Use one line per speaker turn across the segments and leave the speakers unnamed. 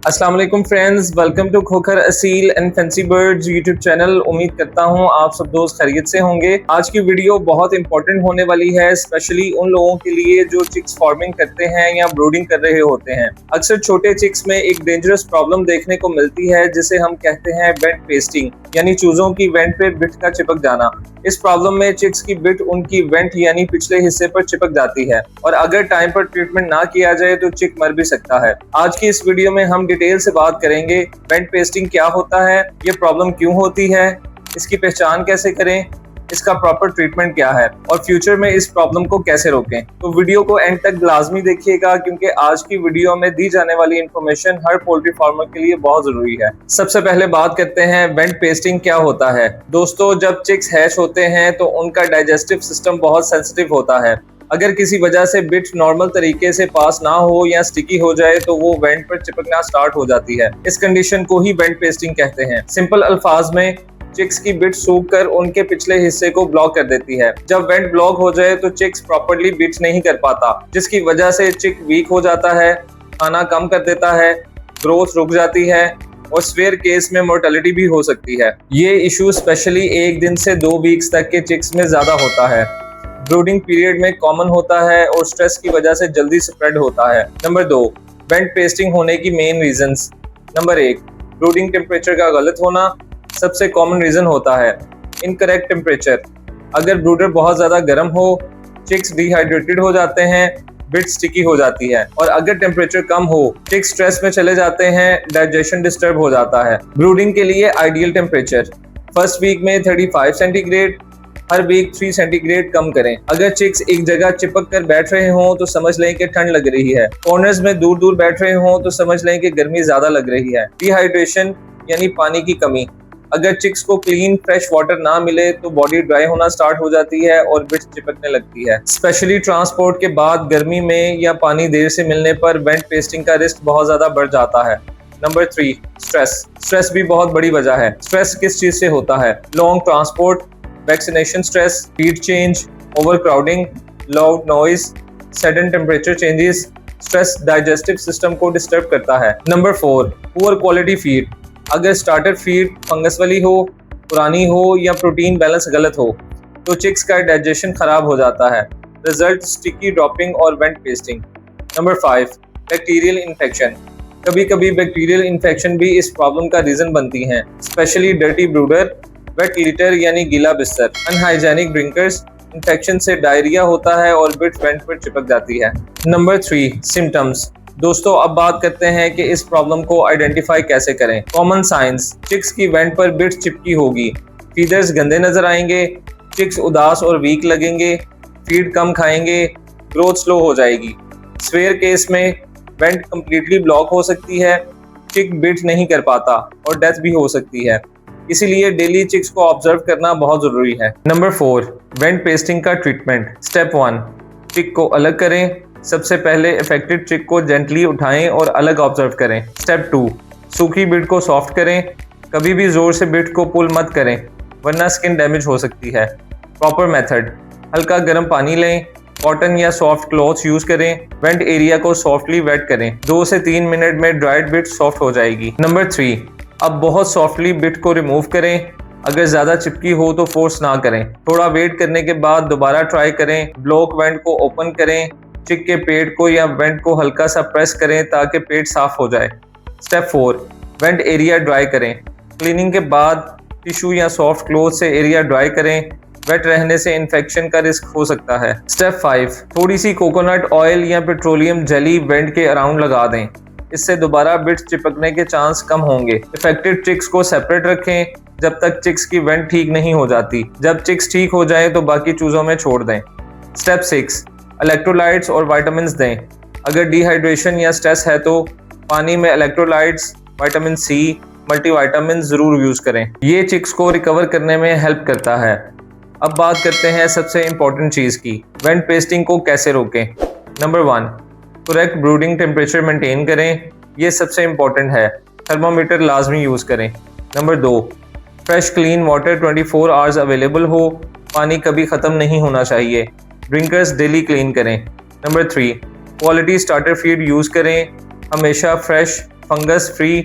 अस्सलाम वालेकुम friends, welcome to Khokhar Aseel and fancy birds YouTube channel. उम्मीद करता हूँ आप सब दोस्त खैरियत से होंगे। आज की वीडियो बहुत इंपॉर्टेंट होने वाली है, स्पेशली उन लोगों के लिए जो चिक्स फार्मिंग करते हैं या ब्रूडिंग कर रहे होते हैं। अक्सर छोटे चिक्स में एक डेंजरस प्रॉब्लम देखने को मिलती है जिसे हम कहते हैं वेंट पेस्टिंग, यानी चूजों की वेंट पे बिट का चिपक जाना। इस प्रॉब्लम में चिक्स की बिट उनकी वेंट यानी पिछले हिस्से पर चिपक जाती है और अगर टाइम पर ट्रीटमेंट ना किया जाए तो चिक मर भी सकता है। आज की इस वीडियो में हम डिटेल से बात करेंगे वेंट पेस्टिंग क्या होता है, ये प्रॉब्लम क्यों होती है, इसकी पहचान कैसे करें, इसका प्रॉपर ट्रीटमेंट क्या है और फ्यूचर में इस प्रॉब्लम को कैसे रोकें। तो वीडियो को एंड तक लाजमी देखिएगा क्योंकि आज की वीडियो में दी जाने वाली इंफॉर्मेशन हर पोल्ट्री फार्मर के लिए बहुत जरूरी है। सबसे पहले बात करते हैं वेंट पेस्टिंग क्या होता है। दोस्तों, जब चिक्स हैच होते हैं तो उनका डाइजेस्टिव सिस्टम बहुत सेंसिटिव होता है। अगर किसी वजह से बिट नॉर्मल तरीके से पास ना हो या स्टिकी हो जाए तो वो वेंट पर चिपकना स्टार्ट हो जाती है। इस कंडीशन को ही वेंट पेस्टिंग कहते हैं। सिंपल अल्फाज में चिक्स की बिट सूख कर उनके पिछले हिस्से को ब्लॉक कर देती है। जब वेंट ब्लॉक हो जाए तो चिक्स प्रॉपर्ली बिट नहीं कर पाता, जिसकी वजह से चिक वीक हो जाता है, खाना कम कर देता है, ग्रोथ रुक जाती है और सीवियर केस में मोर्टेलिटी भी हो सकती है। ये इशू स्पेशली 1 दिन से 2 वीक्स तक के चिक्स में ज्यादा होता है। ब्रूडिंग पीरियड में कॉमन होता है और स्ट्रेस की वजह से जल्दी स्प्रेड होता है। नंबर 2, वेंट पेस्टिंग होने की main reasons. Number 1, brooding temperature का गलत होना सबसे कॉमन रीजन होता है। इनकरेक्ट टेम्परेचर, अगर ब्रूडर बहुत ज्यादा गर्म हो, चिक्स डिहाइड्रेटेड हो जाते हैं, बिट स्टिकी हो जाती है और अगर टेम्परेचर कम हो, चिक्स स्ट्रेस में चले जाते हैं, डाइजेशन डिस्टर्ब हो जाता है। ब्रूडिंग के लिए आइडियल टेम्परेचर फर्स्ट वीक में 35 सेंटीग्रेड, हर वीक 3 सेंटीग्रेड कम करें। अगर चिक्स एक जगह चिपक कर बैठ रहे हों तो समझ लें कि ठंड लग रही है। कॉर्नर्स में दूर दूर बैठ रहे हों तो समझ लें कि गर्मी ज्यादा लग रही है। डिहाइड्रेशन यानी पानी की कमी, अगर चिक्स को क्लीन फ्रेश वाटर ना मिले तो बॉडी ड्राई होना स्टार्ट हो जाती है और बिट चिपकने लगती है। स्पेशली ट्रांसपोर्ट के बाद गर्मी में या पानी देर से मिलने पर वेंट पेस्टिंग का रिस्क बहुत ज्यादा बढ़ जाता है। नंबर 3, स्ट्रेस भी बहुत बड़ी वजह है। स्ट्रेस किस चीज से होता है? Long transport, vaccination stress, heat change, over crowding, loud noise, sudden temperature changes. Stress digestive system को डिस्टर्ब करता है। नंबर 4, पुअर क्वालिटी फीड, अगर स्टार्टर फीड फंगस वाली हो, पुरानी हो या प्रोटीन बैलेंस गलत हो तो चिक्स का डाइजेशन खराब हो जाता है। रिजल्ट स्टिकी ड्रॉपिंग और went pasting. Number 5, bacterial infection, कभी कभी बैक्टीरियल इन्फेक्शन भी इस प्रॉब्लम का रीजन बनती हैं, specially dirty brooder, wet litter यानी गीला बिस्तर, अनहाइजेनिक ड्रिंकर्स। इन्फेक्शन से डायरिया होता है और बिट वेंट पर चिपक जाती है। Number 3, symptoms. दोस्तों, अब बात करते हैं कि इस प्रॉब्लम को आइडेंटिफाई कैसे करें। कॉमन साइंस, चिक्स की वेंट पर बिट चिपकी होगी, फीदर्स गंदे नजर आएंगे, चिक्स उदास और वीक लगेंगे, फीड कम खाएंगे, ग्रोथ स्लो हो जाएगी। सीवियर केस में वेंट कंप्लीटली ब्लॉक हो सकती है, चिक बिट नहीं कर पाता और डेथ भी हो सकती है। इसीलिए डेली चिक्स को ऑब्जर्व करना बहुत जरूरी है। नंबर 4, वेंट पेस्टिंग का ट्रीटमेंट। स्टेप 1, चिक को अलग करें। सबसे पहले अफेक्टेड चिक को जेंटली उठाएं और अलग ऑब्जर्व करें। स्टेप 2, सूखी बिट को सॉफ्ट करें। कभी भी जोर से बिट को पुल मत करें वरना स्किन डैमेज हो सकती है। प्रॉपर मेथड, हल्का गर्म पानी लें, कॉटन या सॉफ्ट क्लॉथ यूज करें, वेंट एरिया को सॉफ्टली वेट करें। 2 से 3 मिनट में ड्राइड बिट सॉफ्ट हो जाएगी। नंबर 3, अब बहुत सॉफ्टली बिट को रिमूव करें। अगर ज्यादा चिपकी हो तो फोर्स ना करें। थोड़ा वेट करने के बाद दोबारा ट्राई करें। ब्लॉक वेंट को ओपन करें, चिक के पेट को या वेंट को हल्का सा प्रेस करें ताकि पेट साफ हो जाए। स्टेप 4, वेंट एरिया ड्राई करें। क्लीनिंग के बाद टिश्यू या सॉफ्ट क्लॉथ से एरिया ड्राई करें, वेट रहने से इन्फेक्शन का रिस्क हो सकता है। स्टेप 5, थोड़ी सी कोकोनट ऑयल या पेट्रोलियम जेली वेंट के अराउंड लगा दें, इससे दोबारा बिट्स चिपकने के चांस कम होंगे। इफेक्टेड चिक्स को सेपरेट रखें जब तक चिक्स की वेंट ठीक नहीं हो जाती। जब चिक्स ठीक हो जाए तो बाकी चूजों में छोड़ दें। स्टेप 6, इलेक्ट्रोलाइट्स और विटामिन्स दें। अगर डिहाइड्रेशन या स्ट्रेस है तो पानी में इलेक्ट्रोलाइट्स, विटामिन सी, मल्टीविटामिन जरूर यूज करें। ये चिक्स को रिकवर करने में हेल्प करता है। अब बात करते हैं सबसे इम्पोर्टेंट चीज की, वेंट पेस्टिंग को कैसे रोकें। Number 1, correct brooding temperature maintain करें, ये सबसे इम्पोर्टेंट है। थर्मोमीटर लाजमी यूज करें। Number 2, fresh clean water 24 hours available हो, पानी कभी खत्म नहीं होना चाहिए। ड्रिंकर्स डेली क्लीन करें। Number 3, quality starter feed use करें, हमेशा fresh fungus free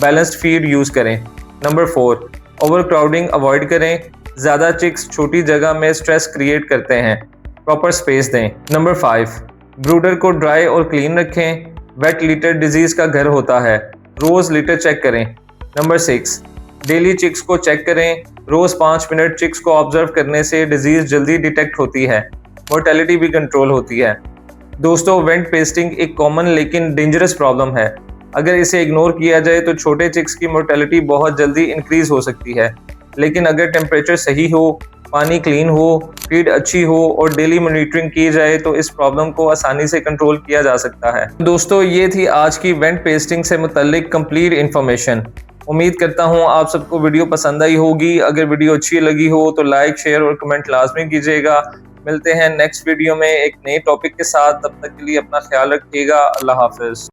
balanced feed use करें। नंबर 4, ओवर क्राउडिंग अवॉइड करें। ज़्यादा चिक्स छोटी जगह में स्ट्रेस क्रिएट करते हैं, प्रॉपर स्पेस दें। नंबर 5, ब्रूडर को ड्राई और क्लीन रखें। वेट लीटर डिजीज़ का घर होता है, रोज़ लीटर चेक करें। नंबर 6, डेली चिक्स को चेक करें। रोज़ 5 मिनट चिक्स को ऑब्जर्व करने से डिजीज़ जल्दी डिटेक्ट होती है, मोर्टेलिटी भी कंट्रोल होती है। दोस्तों, वेंट पेस्टिंग एक कॉमन लेकिन डेंजरस प्रॉब्लम है। अगर इसे इग्नोर किया जाए तो छोटे चिक्स की मोर्टेलिटी बहुत जल्दी इंक्रीज हो सकती है। लेकिन अगर टेम्परेचर सही हो, पानी क्लीन हो, फीड अच्छी हो और डेली मॉनिटरिंग की जाए तो इस प्रॉब्लम को आसानी से कंट्रोल किया जा सकता है। दोस्तों, ये थी आज की वेंट पेस्टिंग से मुतल्लिक कंप्लीट इन्फॉर्मेशन। उम्मीद करता हूँ आप सबको वीडियो पसंद आई होगी। अगर वीडियो अच्छी लगी हो तो लाइक, शेयर और कमेंट लाजमी कीजिएगा। मिलते हैं नेक्स्ट वीडियो में एक नए टॉपिक के साथ। तब तक के लिए अपना ख्याल रखिएगा। अल्लाह हाफिज।